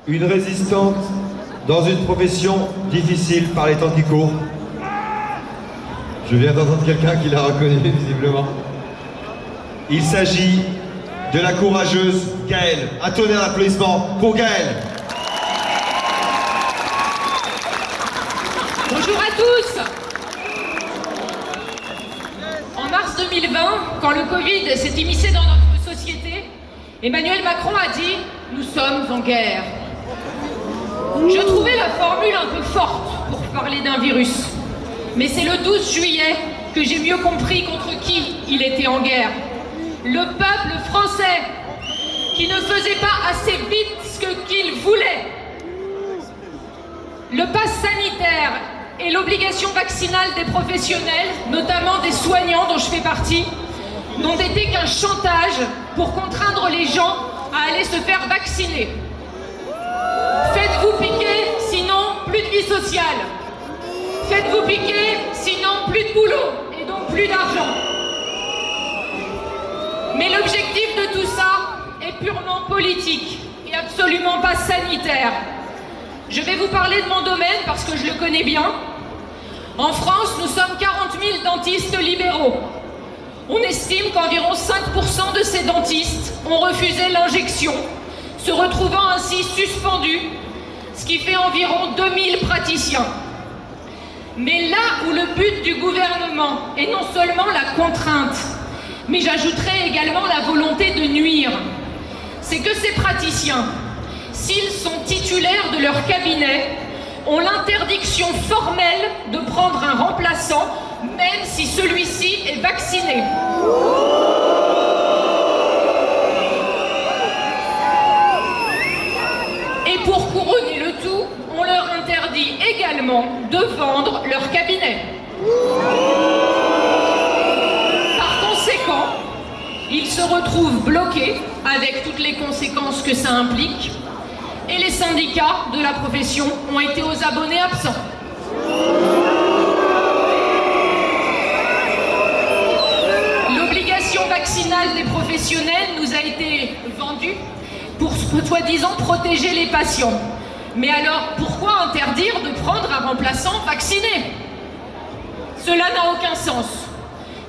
Une résistante dans une profession difficile par les temps qui courent. Je viens d'entendre quelqu'un qui l'a reconnu, visiblement. Il s'agit de la courageuse Gaëlle. Un tonnerre d'applaudissements pour Gaëlle. Bonjour à tous. En mars 2020, quand le Covid s'est immiscé dans notre société, Emmanuel Macron a dit « Nous sommes en guerre ». Je trouvais la formule un peu forte pour parler d'un virus. Mais c'est le 12 juillet que j'ai mieux compris contre qui il était en guerre. Le peuple français, qui ne faisait pas assez vite ce qu'il voulait. Le pass sanitaire et l'obligation vaccinale des professionnels, notamment des soignants dont je fais partie, n'ont été qu'un chantage pour contraindre les gens à aller se faire vacciner. Faites-vous piquer, sinon plus de vie sociale. Faites-vous piquer, sinon plus de boulot et donc plus d'argent. Mais l'objectif de tout ça est purement politique et absolument pas sanitaire. Je vais vous parler de mon domaine parce que je le connais bien. En France, nous sommes 40 000 dentistes libéraux. On estime qu'environ 5% de ces dentistes ont refusé l'injection, se retrouvant ainsi suspendus, ce qui fait environ 2000 praticiens. Mais là où le but du gouvernement est non seulement la contrainte, mais j'ajouterais également la volonté de nuire, c'est que ces praticiens, s'ils sont titulaires de leur cabinet, ont l'interdiction formelle de prendre un remplaçant, même si celui-ci est vacciné. Et pour couronner le tout, on leur interdit également de vendre leur cabinet. Par conséquent, ils se retrouvent bloqués avec toutes les conséquences que ça implique. Et les syndicats de la profession ont été aux abonnés absents. L'obligation vaccinale des professionnels nous a été vendue pour soi-disant protéger les patients. Mais alors, pourquoi interdire de prendre un remplaçant vacciné? Cela n'a aucun sens.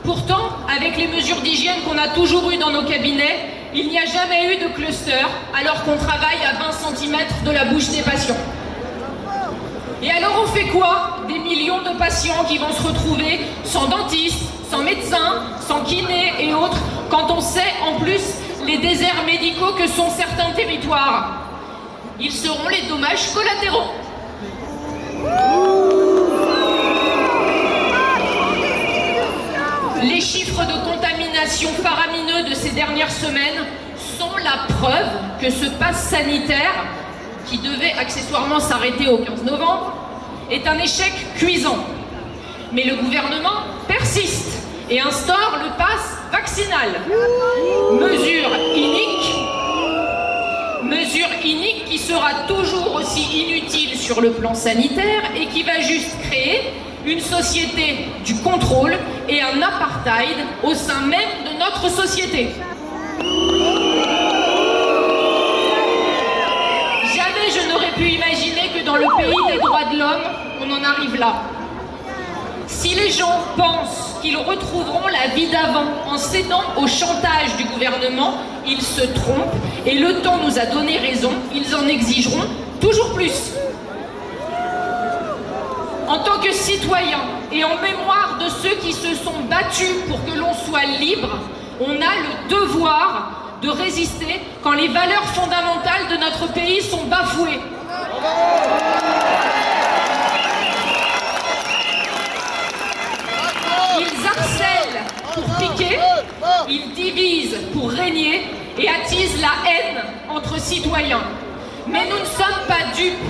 Pourtant, avec les mesures d'hygiène qu'on a toujours eues dans nos cabinets, il n'y a jamais eu de cluster alors qu'on travaille à 20 cm de la bouche des patients. Et alors on fait quoi? Des millions de patients qui vont se retrouver sans dentiste, sans médecin, sans kiné et autres, quand on sait en plus les déserts médicaux que sont certains territoires. Ils seront les dommages collatéraux. Les chiffres de contamination faramineux de ces dernières semaines sont la preuve que ce pass sanitaire, qui devait accessoirement s'arrêter au 15 novembre, est un échec cuisant. Mais le gouvernement persiste et instaure le pass vaccinal. Mesure inique qui sera toujours aussi inutile sur le plan sanitaire et qui va juste créer une société du contrôle et un apartheid au sein même de notre société. Jamais je n'aurais pu imaginer que dans le pays des droits de l'homme, on en arrive là. Si les gens pensent qu'ils retrouveront la vie d'avant en cédant au chantage du gouvernement, ils se trompent et le temps nous a donné raison, ils en exigeront toujours plus. En tant que citoyens et en mémoire de ceux qui se sont battus pour que l'on soit libre, on a le devoir de résister quand les valeurs fondamentales de notre pays sont bafouées. Ils harcèlent pour piquer, ils divisent pour régner et attisent la haine entre citoyens. Mais nous ne sommes pas dupes.